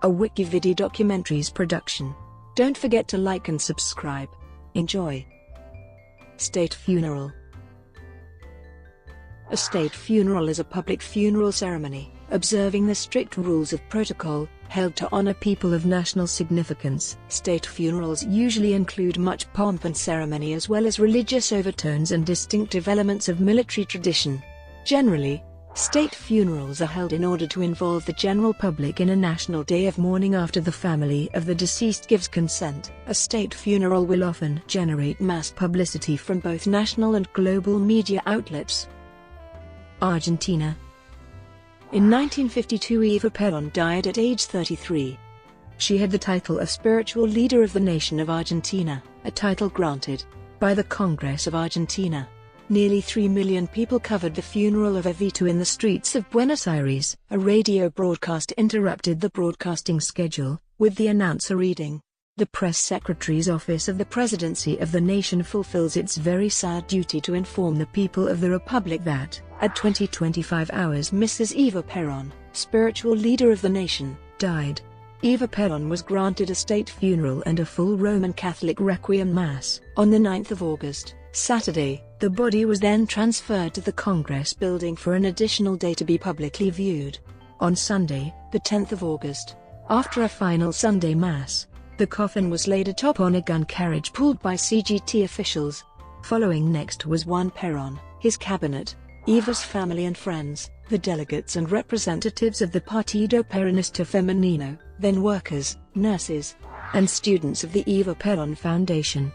a WikiVidi Documentaries production. Don't forget to like and subscribe. Enjoy. State funeral. A state funeral is a public funeral ceremony, observing the strict rules of protocol, held to honor people of national significance. State funerals usually include much pomp and ceremony as well as religious overtones and distinctive elements of military tradition. Generally, state funerals are held in order to involve the general public in a national day of mourning after the family of the deceased gives consent. A state funeral will often generate mass publicity from both national and global media outlets. Argentina. In 1952, Eva Perón died at age 33. She had the title of spiritual leader of the nation of Argentina, a title granted by the Congress of Argentina. Nearly 3 million people covered the funeral of Evita in the streets of Buenos Aires. A radio broadcast interrupted the broadcasting schedule, with the announcer reading, "The press secretary's office of the presidency of the nation fulfills its very sad duty to inform the people of the republic that, at 20:25 hours Mrs. Eva Perón, spiritual leader of the nation, died." Eva Perón was granted a state funeral and a full Roman Catholic Requiem Mass. On the 9th of August, Saturday, the body was then transferred to the Congress building for an additional day to be publicly viewed. On Sunday, the 10th of August, after a final Sunday Mass, the coffin was laid atop on a gun carriage pulled by CGT officials. Following next was Juan Perón, his cabinet, Eva's family and friends, the delegates and representatives of the Partido Peronista Femenino, then workers, nurses, and students of the Eva Perón Foundation.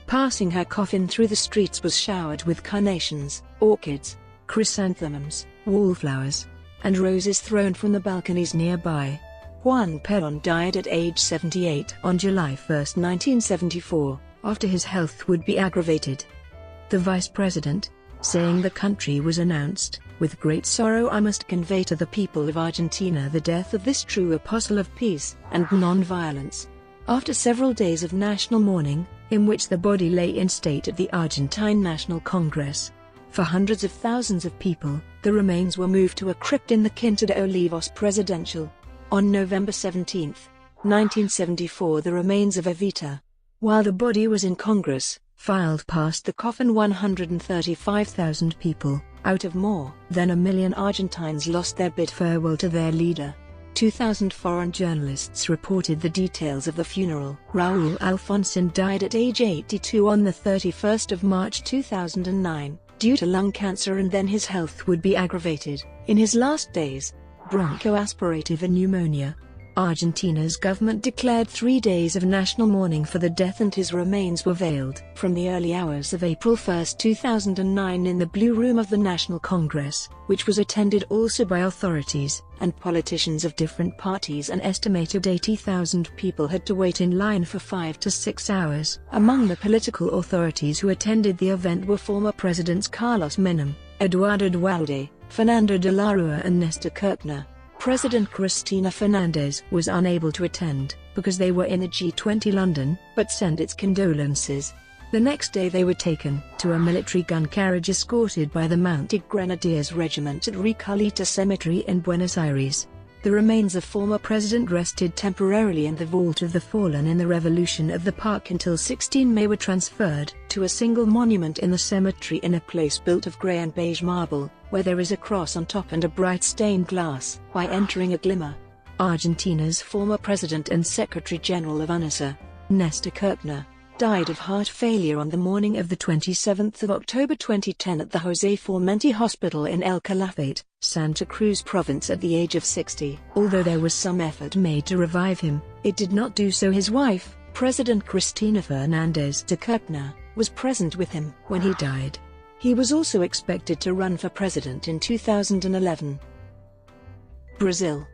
Passing her coffin through the streets was showered with carnations, orchids, chrysanthemums, wallflowers, and roses thrown from the balconies nearby. Juan Perón died at age 78 on July 1, 1974, after his health would be aggravated. The vice president, saying the country was announced, "With great sorrow I must convey to the people of Argentina the death of this true apostle of peace and non-violence." After several days of national mourning, in which the body lay in state at the Argentine National Congress, for hundreds of thousands of people, the remains were moved to a crypt in the Quinta de Olivos Presidential. On November 17, 1974, the remains of Evita, while the body was in Congress, filed past the coffin. 135,000 people, out of more than 1 million Argentines, lost their bid farewell to their leader. 2,000 foreign journalists reported the details of the funeral. Raúl Alfonsín died at age 82 on the 31st of March 2009, due to lung cancer, and then his health would be aggravated, in his last days, bronchoaspirative pneumonia. Argentina's government declared 3 days of national mourning for the death, and his remains were veiled from the early hours of April 1, 2009 in the Blue Room of the National Congress, which was attended also by authorities and politicians of different parties. An estimated 80,000 people had to wait in line for 5 to 6 hours. Among the political authorities who attended the event were former presidents Carlos Menem, Eduardo Duhalde, Fernando de la Rúa and Néstor Kirchner. President Cristina Fernández was unable to attend, because they were in the G20 London, but sent its condolences. The next day they were taken to a military gun carriage escorted by the Mounted Grenadiers Regiment at Recoleta Cemetery in Buenos Aires. The remains of former president rested temporarily in the Vault of the Fallen in the Revolution of the Park until 16 May were transferred to a single monument in the cemetery in a place built of grey and beige marble, where there is a cross on top and a bright stained glass. By entering a glimmer, Argentina's former president and Secretary General of UNICEF, Néstor Kirchner, died of heart failure on the morning of the 27th of October 2010 at the José Formenti Hospital in El Calafate, Santa Cruz province at the age of 60. Although there was some effort made to revive him, it did not do so. His wife, President Cristina Fernández de Kirchner, was present with him when he died. He was also expected to run for president in 2011. Brazil.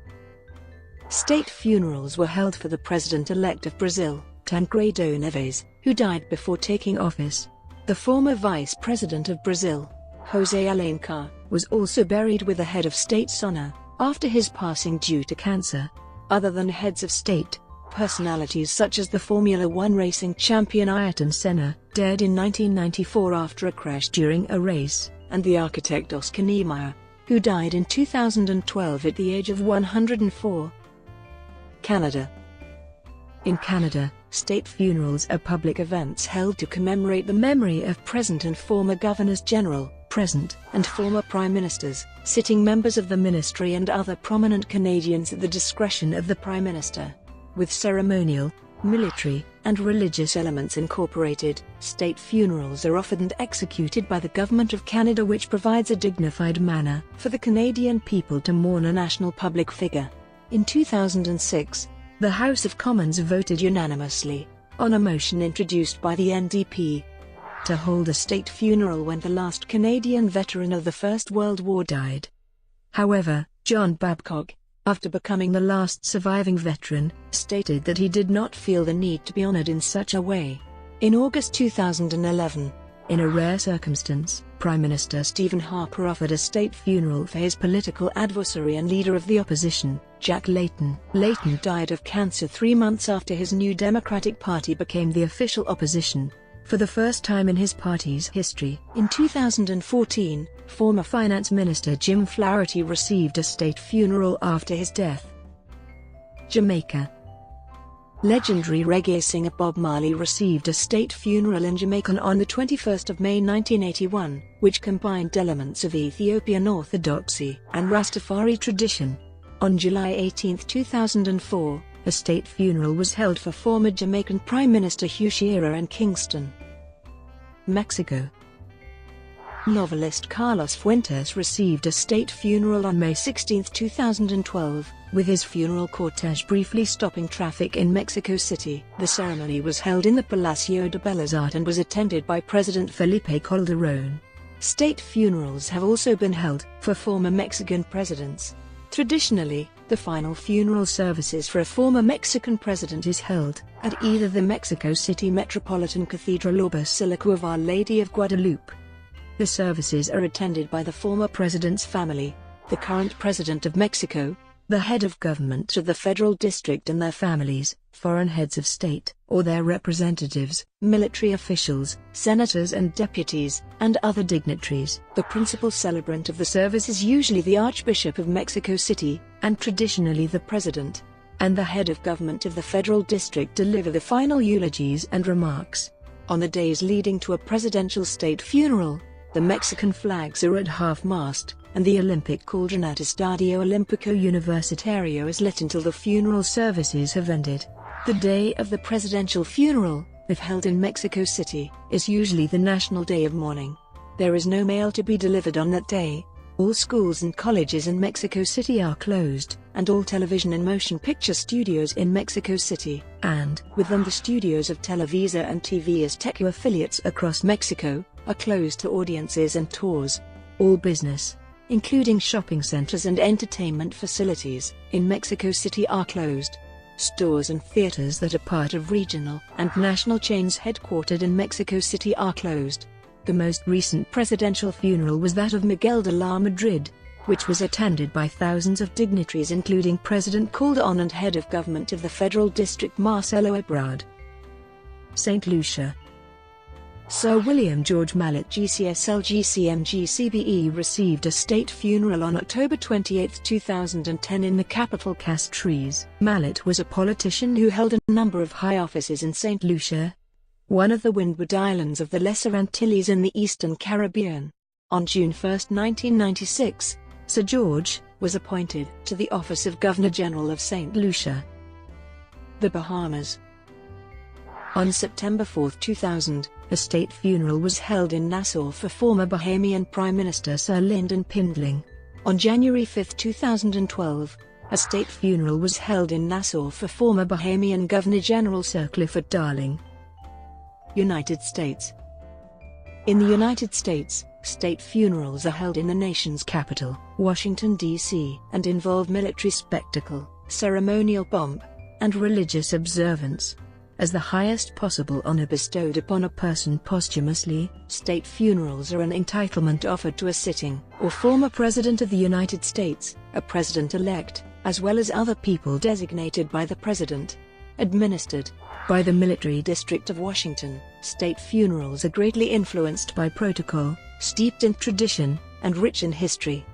State funerals were held for the president-elect of Brazil, Tancredo Neves, who died before taking office. The former vice president of Brazil, José Alencar, was also buried with a head of state's honor, after his passing due to cancer. Other than heads of state, personalities such as the Formula One racing champion Ayrton Senna, died in 1994 after a crash during a race, and the architect Oscar Niemeyer, who died in 2012 at the age of 104. Canada. In Canada, state funerals are public events held to commemorate the memory of present and former governors-general, present and former prime ministers, sitting members of the ministry and other prominent Canadians at the discretion of the prime minister. With ceremonial, military, and religious elements incorporated, state funerals are offered and executed by the Government of Canada, which provides a dignified manner for the Canadian people to mourn a national public figure. In 2006, the House of Commons voted unanimously on a motion introduced by the NDP to hold a state funeral when the last Canadian veteran of the First World War died. However, John Babcock, after becoming the last surviving veteran, stated that he did not feel the need to be honored in such a way. In August 2011, in a rare circumstance, Prime Minister Stephen Harper offered a state funeral for his political adversary and leader of the opposition, Jack Layton. Layton died of cancer 3 months after his New Democratic Party became the official opposition, for the first time in his party's history. In 2014, former Finance Minister Jim Flaherty received a state funeral after his death. Jamaica. Legendary reggae singer Bob Marley received a state funeral in Jamaica on the 21st of May 1981, which combined elements of Ethiopian Orthodoxy and Rastafari tradition. On July 18, 2004, a state funeral was held for former Jamaican Prime Minister Hugh Shearer in Kingston, Mexico. Novelist Carlos Fuentes received a state funeral on May 16, 2012, with his funeral cortege briefly stopping traffic in Mexico City. The ceremony was held in the Palacio de Bellas Artes and was attended by President Felipe Calderón. State funerals have also been held for former Mexican presidents. Traditionally, the final funeral services for a former Mexican president is held at either the Mexico City Metropolitan Cathedral or Basilica of Our Lady of Guadalupe. The services are attended by the former president's family, the current president of Mexico, the head of government of the federal district and their families, foreign heads of state, or their representatives, military officials, senators and deputies, and other dignitaries. The principal celebrant of the service is usually the Archbishop of Mexico City, and traditionally the president and the head of government of the federal district deliver the final eulogies and remarks. On the days leading to a presidential state funeral, the Mexican flags are at half-mast, and the Olympic cauldron at Estadio Olímpico Universitario is lit until the funeral services have ended. The day of the presidential funeral, if held in Mexico City, is usually the national day of mourning. There is no mail to be delivered on that day. All schools and colleges in Mexico City are closed, and all television and motion picture studios in Mexico City, and with them the studios of Televisa and TV Azteca affiliates across Mexico, are closed to audiences and tours. All business, including shopping centers and entertainment facilities, in Mexico City are closed. Stores and theaters that are part of regional and national chains headquartered in Mexico City are closed. The most recent presidential funeral was that of Miguel de la Madrid, which was attended by thousands of dignitaries including President Calderón and head of government of the federal district Marcelo Ebrard. St. Lucia. Sir William George Mallet GCSL GCM GCBE received a state funeral on October 28, 2010 in the capital Castries. Mallet was a politician who held a number of high offices in St. Lucia, one of the Windward Islands of the Lesser Antilles in the Eastern Caribbean. On June 1, 1996, Sir George was appointed to the office of Governor-General of St. Lucia, the Bahamas. On September 4, 2000, a state funeral was held in Nassau for former Bahamian Prime Minister Sir Lyndon Pindling. On January 5, 2012, a state funeral was held in Nassau for former Bahamian Governor-General Sir Clifford Darling. United States. In the United States, state funerals are held in the nation's capital, Washington, D.C., and involve military spectacle, ceremonial pomp, and religious observance. As the highest possible honor bestowed upon a person posthumously, state funerals are an entitlement offered to a sitting or former President of the United States, a President-elect, as well as other people designated by the President. Administered by the Military District of Washington, state funerals are greatly influenced by protocol, steeped in tradition, and rich in history.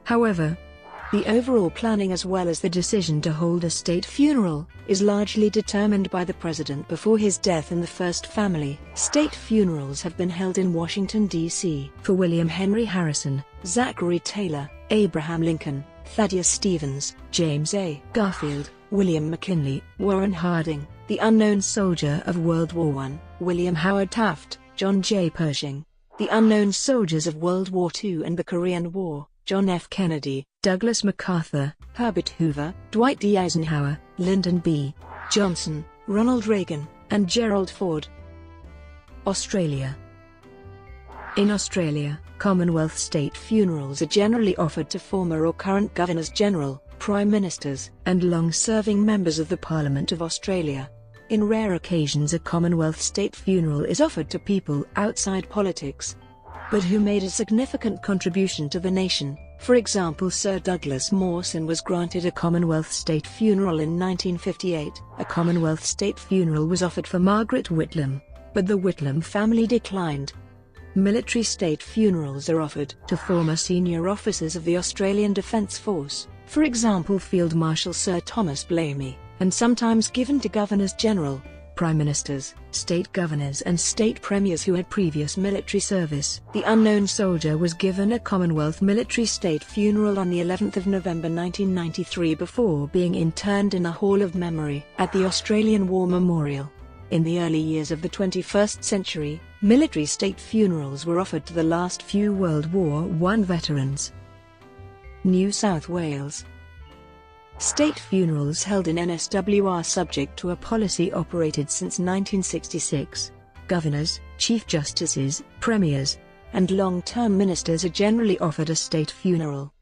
However, The overall planning as well as the decision to hold a state funeral is largely determined by the president before his death in the first family. State funerals have been held in Washington, D.C. for William Henry Harrison, Zachary Taylor, Abraham Lincoln, Thaddeus Stevens, James A. Garfield, William McKinley, Warren Harding, the unknown soldier of World War I, William Howard Taft, John J. Pershing, the unknown soldiers of World War II and the Korean War, John F. Kennedy, Douglas MacArthur, Herbert Hoover, Dwight D. Eisenhower, Lyndon B. Johnson, Ronald Reagan, and Gerald Ford. Australia. In Australia, Commonwealth state funerals are generally offered to former or current governors-general, prime ministers, and long-serving members of the Parliament of Australia. In rare occasions a Commonwealth state funeral is offered to people outside politics, but who made a significant contribution to the nation. For example, Sir Douglas Mawson was granted a Commonwealth state funeral in 1958. A Commonwealth state funeral was offered for Margaret Whitlam, but the Whitlam family declined. Military state funerals are offered to former senior officers of the Australian Defence Force, for example Field Marshal Sir Thomas Blamey, and sometimes given to governors-general, prime ministers, state governors and state premiers who had previous military service. The unknown soldier was given a Commonwealth military state funeral on the 11th of November 1993 before being interned in a Hall of Memory at the Australian War Memorial. In the early years of the 21st century, military state funerals were offered to the last few World War I veterans. New South Wales. State funerals held in NSW are subject to a policy operated since 1966. Governors, chief justices, premiers, and long-term ministers are generally offered a state funeral.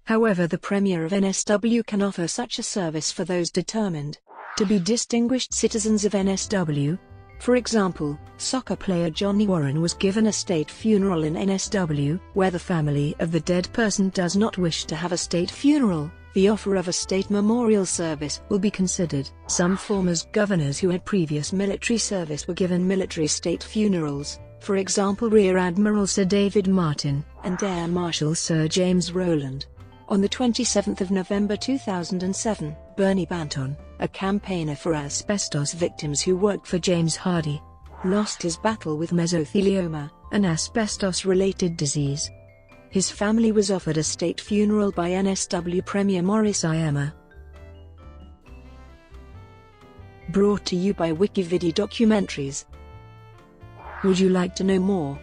However, the Premier of NSW can offer such a service for those determined to be distinguished citizens of NSW. For example, soccer player Johnny Warren was given a state funeral in NSW. Where the family of the dead person does not wish to have a state funeral, the offer of a state memorial service will be considered. Some former governors who had previous military service were given military state funerals, for example Rear Admiral Sir David Martin and Air Marshal Sir James Rowland. On the 27th of November 2007, Bernie Banton, a campaigner for asbestos victims who worked for James Hardie, lost his battle with mesothelioma, an asbestos-related disease. His family was offered a state funeral by NSW Premier Maurice Iama. Brought to you by WikiVidi Documentaries. Would you like to know more?